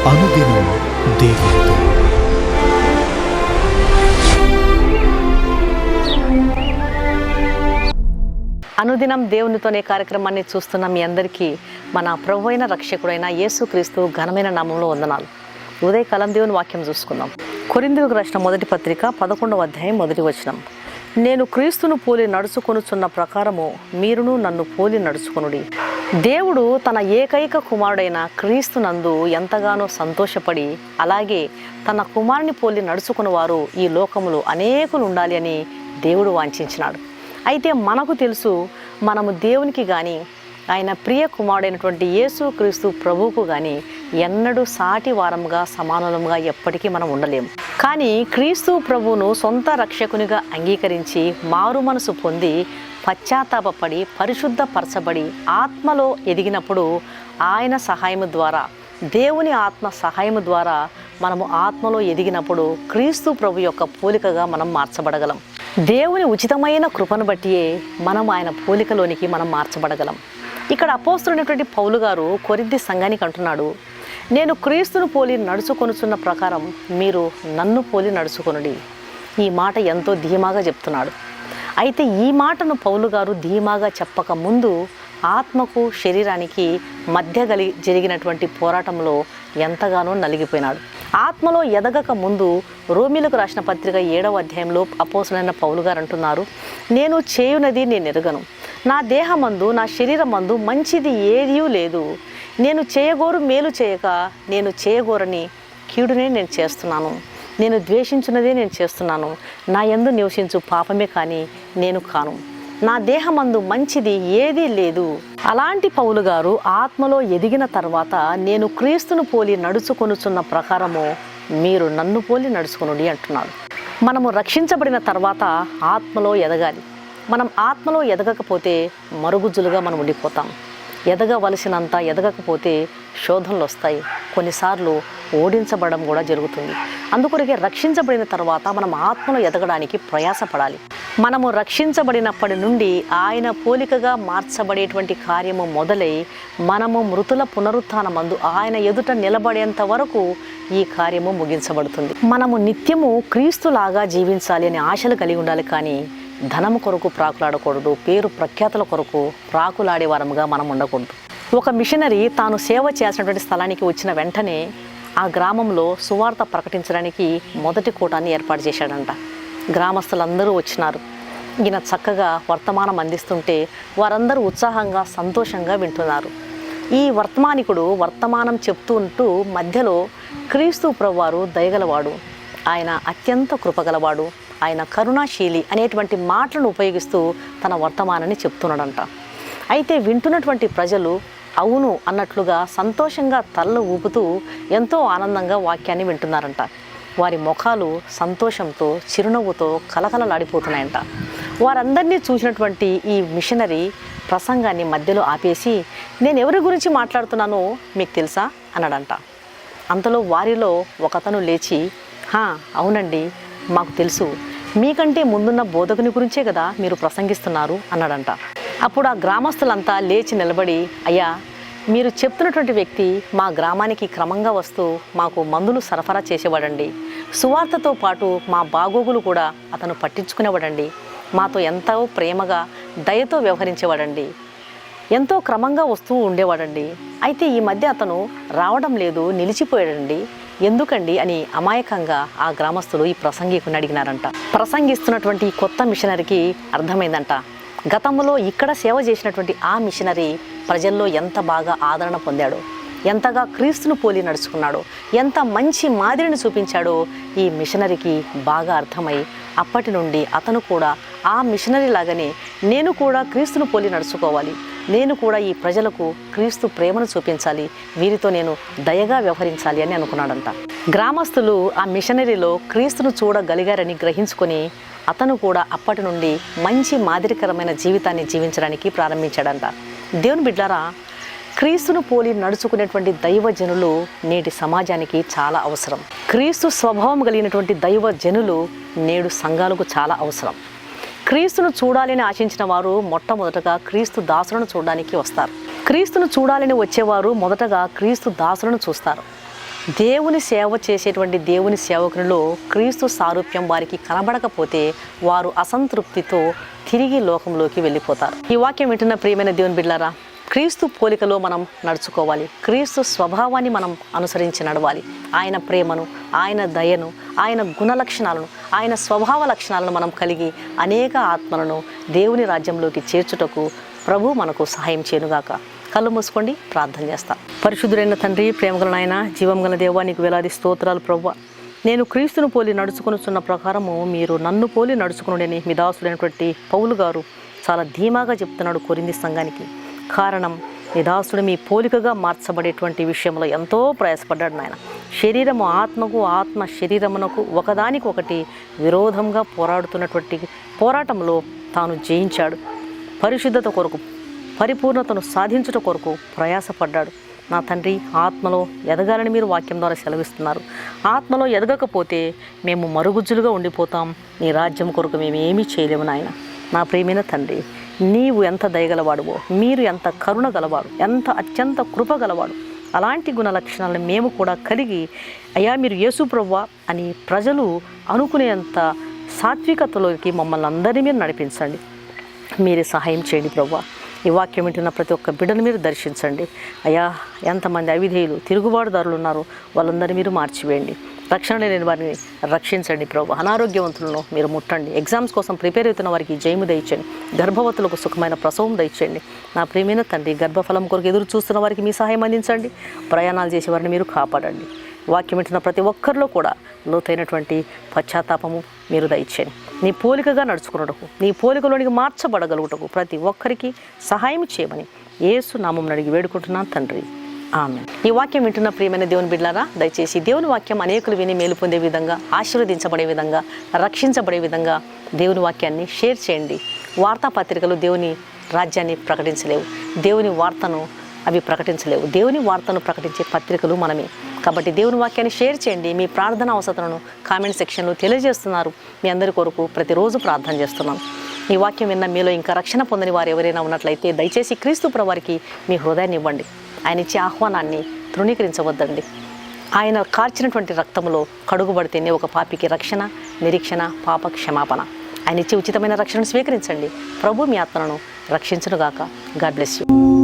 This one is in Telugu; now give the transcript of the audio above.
అనుదినం దేవునితో. అనుదినం దేవునితోనే కార్యక్రమాన్ని చూస్తున్న మీ అందరికీ మన ప్రభువైన రక్షకుడైన యేసుక్రీస్తు ఘనమైన నామంలో వందనాలు. ఉదయకాలం దేవుని వాక్యం చూసుకుందాం. కొరింథీయులకు రాసిన మొదటి పత్రిక 11వ అధ్యాయం 1వ వచనం. నేను క్రీస్తును పోలి నడుచుకొనుచున్న ప్రకారము మీరును నన్ను పోలి నడుచుకొనుడి. దేవుడు తన ఏకైక కుమారుడైన క్రీస్తునందు ఎంతగానో సంతోషపడి, అలాగే తన కుమారుని పోలి నడుచుకుని వారు ఈ లోకములో అనేకులు ఉండాలి అని దేవుడు వాంఛించినాడు. అయితే మనకు తెలుసు, మనము దేవునికి కానీ ఆయన ప్రియ కుమారుడైనటువంటి యేసుక్రీస్తు ప్రభువుకు కానీ ఎన్నడూ సాటి వారముగా సమానులముగా ఎప్పటికీ మనం ఉండలేము. కానీ క్రీస్తు ప్రభువును సొంత రక్షకునిగా అంగీకరించి మారు మనసు పొంది పశ్చాత్తాపపడి పరిశుద్ధపరచబడి ఆత్మలో ఎదిగినప్పుడు ఆయన సహాయము ద్వారా, దేవుని ఆత్మ సహాయము ద్వారా మనము ఆత్మలో ఎదిగినప్పుడు క్రీస్తు ప్రభు యొక్క పోలికగా మనం మార్చబడగలం. దేవుని ఉచితమైన కృపను బట్టియే మనం ఆయన పోలికలోనికి మనం మార్చబడగలం. ఇక్కడ అపోస్తలుడైనటువంటి పౌలు గారు కొరింథీ సంఘానికి అంటున్నాడు, నేను క్రీస్తును పోలి నడుచుకొనుచున్న ప్రకారం మీరు నన్ను పోలి నడుచుకొనుడి. ఈ మాట ఎంతో ధీమాగా చెప్తున్నాడు. అయితే ఈ మాటను పౌలు గారు ధీమాగా చెప్పక ముందు ఆత్మకు శరీరానికి మధ్య జరిగినటువంటి పోరాటంలో ఎంతగానో నలిగిపోయినాడు. ఆత్మలో ఎదగక ముందు రోమీలకు రాసిన పత్రిక 7వ అధ్యాయంలో అపోస్తలుడైన పౌలు గారు అంటున్నారు, నేను చేయునది నేను ఎరుగను, నా దేహమందు నా శరీరమందు మంచిది ఏదీ లేదు. నేను చేయగోరు మేలు చేయక నేను చేయగోరని కీడునే నేను చేస్తున్నాను. నేను ద్వేషించున్నదే నేను చేస్తున్నాను. నా యందు నివసించు పాపమే కానీ నేను కాను. నా దేహమందు మంచిది ఏదీ లేదు. అలాంటి పౌలు గారు ఆత్మలో ఎదిగిన తర్వాత నేను క్రీస్తును పోలి నడుచుకొనుచున్న ప్రకారము మీరు నన్ను పోలి నడుచుకొనుడి అంటున్నాడు. మనము రక్షించబడిన తర్వాత ఆత్మలో ఎదగాలి. మనం ఆత్మలో ఎదగకపోతే మరుగుజ్జులుగా మనం ఉండిపోతాం. ఎదగవలసినంత ఎదగకపోతే శోధనలు వస్తాయి. కొన్నిసార్లు ఓడించబడడం కూడా జరుగుతుంది. అందుకొరకే రక్షించబడిన తర్వాత మనం ఆత్మలో ఎదగడానికి ప్రయాసపడాలి. మనము రక్షించబడినప్పటి నుండి ఆయన పోలికగా మార్చబడేటువంటి కార్యము మొదలై మనము మృతుల పునరుత్థానమందు ఆయన ఎదుట నిలబడేంత వరకు ఈ కార్యము ముగించబడుతుంది. మనము నిత్యము క్రీస్తులాగా జీవించాలి అనే ఆశలు కలిగి ఉండాలి. కానీ ధనము కొరకు ప్రాకులాడకూడదు. పేరు ప్రఖ్యాతుల కొరకు ప్రాకులాడే వారముగా మనం ఉండకూడదు. ఒక మిషనరీ తాను సేవ చేసినటువంటి స్థలానికి వచ్చిన వెంటనే ఆ గ్రామంలో సువార్త ప్రకటించడానికి మొదటి కూటాన్ని ఏర్పాటు చేశాడంట. గ్రామస్తులందరూ వచ్చినారు. ఈయన చక్కగా వర్తమానం అందిస్తుంటే వారందరూ ఉత్సాహంగా సంతోషంగా వింటున్నారు. ఈ వర్తమానికుడు వర్తమానం చెప్తూ ఉంటూ మధ్యలో క్రీస్తు ప్రభువారు దయగలవాడు, ఆయన అత్యంత కృపగలవాడు, ఆయన కరుణాశీలి అనేటువంటి మాటలను ఉపయోగిస్తూ తన వర్తమానాన్ని చెప్తున్నాడంట. అయితే వింటున్నటువంటి ప్రజలు అవును అన్నట్లుగా సంతోషంగా తలలు ఊపుతూ ఎంతో ఆనందంగా వాక్యాన్ని వింటున్నారంట. వారి ముఖాలు సంతోషంతో చిరునవ్వుతో కలకలలాడిపోతున్నాయంట. వారందరినీ చూసినటువంటి ఈ మిషనరీ ప్రసంగాన్ని మధ్యలో ఆపేసి, నేను ఎవరి గురించి మాట్లాడుతున్నానో మీకు తెలుసా అన్నాడంట. అంతలో వారిలో ఒకతను లేచి, అవునండి, మాకు తెలుసు, మీకంటే ముందున్న బోధకుని గురించే కదా మీరు ప్రసంగిస్తున్నారు అన్నాడంట. అప్పుడు ఆ గ్రామస్తులంతా లేచి నిలబడి, అయ్యా, మీరు చెప్తున్నటువంటి వ్యక్తి మా గ్రామానికి క్రమంగా వస్తూ మాకు మందులు సరఫరా చేసేవాడండి. సువార్తతో పాటు మా బాగోగులు కూడా అతను పట్టించుకునేవాడండి. మాతో ఎంతో ప్రేమగా దయతో వ్యవహరించేవాడండి. ఎంతో క్రమంగా వస్తూ ఉండేవాడండి. అయితే ఈ మధ్య అతను రావడం లేదు, నిలిచిపోయాడండి, ఎందుకండి అని అమాయకంగా ఆ గ్రామస్తులు ఈ ప్రసంగికుని అడిగినారంట. ప్రసంగిస్తున్నటువంటి కొత్త మిషనరీకి అర్థమైందంట, గతంలో ఇక్కడ సేవ చేసినటువంటి ఆ మిషనరీ ప్రజల్లో ఎంత బాగా ఆదరణ పొందాడో, ఎంతగా క్రీస్తును పోలి నడుచుకున్నాడో, ఎంత మంచి మాదిరిని చూపించాడో ఈ మిషనరీకి బాగా అర్థమై అప్పటి నుండి అతను కూడా ఆ మిషనరీ లాగానే నేను కూడా క్రీస్తును పోలి నడుచుకోవాలి, నేను కూడా ఈ ప్రజలకు క్రీస్తు ప్రేమను చూపించాలి, వీరితో నేను దయగా వ్యవహరించాలి అని అనుకున్నాడంట. గ్రామస్తులు ఆ మిషనరీలో క్రీస్తును చూడగలిగారని గ్రహించుకొని అతను కూడా అప్పటి నుండి మంచి మాదిరికరమైన జీవితాన్ని జీవించడానికి ప్రారంభించాడంట. దేవుని బిడ్డలారా, క్రీస్తును పోలి నడుచుకునేటువంటి దైవజనులు నేటి సమాజానికి చాలా అవసరం. క్రీస్తు స్వభావం కలిగినటువంటి దైవజనులు నేడు సంఘాలకు చాలా అవసరం. క్రీస్తును చూడాలని ఆశించిన వారు మొట్టమొదటగా క్రీస్తు దాసులను చూడడానికి వస్తారు. క్రీస్తును చూడాలని వచ్చేవారు మొదటగా క్రీస్తు దాసులను చూస్తారు. దేవుని సేవ చేసేటువంటి దేవుని సేవకునిలో క్రీస్తు సారూప్యం వారికి కనబడకపోతే వారు అసంతృప్తితో తిరిగి లోకంలోకి వెళ్ళిపోతారు. ఈ వాక్యం వింటున్న ప్రియమైన దేవుని బిడ్డలారా, క్రీస్తు పోలికలో మనం నడుచుకోవాలి. క్రీస్తు స్వభావాన్ని మనం అనుసరించి నడవాలి. ఆయన ప్రేమను, ఆయన దయను, ఆయన గుణ లక్షణాలను, ఆయన స్వభావ లక్షణాలను మనం కలిగి అనేక ఆత్మలను దేవుని రాజ్యంలోకి చేర్చుటకు ప్రభు మనకు సహాయం చేయనుగాక. కళ్ళు మూసుకోండి, ప్రార్థన చేస్తాం. పరిశుద్ధుడైన తండ్రి, ప్రేమగల నాయన, జీవం గల దేవా, నీకు వేలాది స్తోత్రాలు ప్రభువా. నేను క్రీస్తును పోలి నడుచుకొనుచున్న ప్రకారము మీరు నన్ను పోలి నడుచుకునుడని మీ దాసుడైనటువంటి పౌలు గారు చాలా ధీమాగా చెప్తున్నాడు కొరింథీ సంఘానికి. కారణం, మీ దాసుడు మీ పోలికగా మార్చబడేటువంటి విషయంలో ఎంతో ప్రయాసపడ్డాడు నాయన. శరీరము ఆత్మకు, ఆత్మ శరీరమునకు ఒకదానికొకటి విరోధంగా పోరాడుతున్నటువంటి పోరాటంలో తాను జయించాడు. పరిశుద్ధత కొరకు, పరిపూర్ణతను సాధించుట కొరకు ప్రయాసపడ్డాడు. నా తండ్రి, ఆత్మలో ఎదగాలని మీరు వాక్యం ద్వారా సెలవిస్తున్నారు. ఆత్మలో ఎదగకపోతే మేము మరుగుజ్జులుగా ఉండిపోతాం. నీ రాజ్యం కొరకు మేము ఏమీ చేయలేము నాయన. నా ప్రియమైన తండ్రి, నీవు ఎంత దయగలవాడువో, మీరు ఎంత కరుణ గలవాడు, ఎంత అత్యంత కృప గలవాడు. అలాంటి గుణ లక్షణాలను మేము కూడా కలిగి, అయ్యా మీరు యేసు ప్రభువా అని ప్రజలు అనుకునేంత సాత్వికతలోకి మమ్మల్ని అందరినీ మీరు నడిపించండి. మీరే సహాయం చేయండి ప్రభువా. ఈ వాక్యం వింటున్న ప్రతి ఒక్క బిడ్డను మీరు దర్శించండి. అయ్యా, ఎంతమంది అవిధేయులు, తిరుగుబాటుదారులు ఉన్నారో వాళ్ళందరినీ మీరు మార్చివేయండి. రక్షణ లేని వారిని రక్షించండి ప్రభు. అనారోగ్యవంతులను మీరు ముట్టండి. ఎగ్జామ్స్ కోసం ప్రిపేర్ అవుతున్న వారికి జయము దయచేయండి. గర్భవతులకు సుఖమైన ప్రసవం దయచేయండి. నా ప్రియమైన తండ్రి, గర్భఫలం కొరకు ఎదురు చూస్తున్న వారికి మీ సహాయం అందించండి. ప్రయాణాలు చేసే వారిని మీరు కాపాడండి. వాక్యం వింటున్న ప్రతి ఒక్కరిలో కూడా లోతైనటువంటి పశ్చాత్తాపము మీరు దయచేయండి. నీ పోలికగా నడుచుకున్నటకు, నీ పోలికలోనికి మార్చబడగలుగుటకు ప్రతి ఒక్కరికి సహాయం చేయమని యేసు నామమున అడిగి వేడుకుంటున్నాను తండ్రి, ఆమేన్. ఈ వాక్యం వింటున్న ప్రియమైన దేవుని బిడ్డలారా, దయచేసి దేవుని వాక్యం అనేకులు విని మేలు పొందే విధంగా, ఆశీర్వదించబడే విధంగా, రక్షించబడే విధంగా దేవుని వాక్యాన్ని షేర్ చేయండి. వార్తాపత్రికలు దేవుని రాజ్యాన్ని ప్రకటించలేవు, దేవుని వార్తను అవి ప్రకటించలేవు. దేవుని వార్తను ప్రకటించే పత్రికలు మనమే. కాబట్టి దేవుని వాక్యాన్ని షేర్ చేయండి. మీ ప్రార్థన అవసరాలను కామెంట్ సెక్షన్లో తెలియజేస్తున్నారు. మీ అందరి కొరకు ప్రతిరోజు ప్రార్థన చేస్తున్నాం. ఈ వాక్యం విన్న మీలో ఇంకా రక్షణ పొందని వారు ఎవరైనా ఉన్నట్లయితే దయచేసి క్రీస్తు ప్రభువారికి మీ హృదయాన్ని ఇవ్వండి. ఆయన ఇచ్చే ఆహ్వానాన్ని తృణీకరించవద్దండి. ఆయన కార్చినటువంటి రక్తములో కడుగుబడితేనే ఒక పాపికి రక్షణ, నిరీక్షణ, పాప క్షమాపణ. ఆయన ఇచ్చే ఉచితమైన రక్షణను స్వీకరించండి. ప్రభు మీ ఆత్మలను రక్షించునుగాక. God bless you.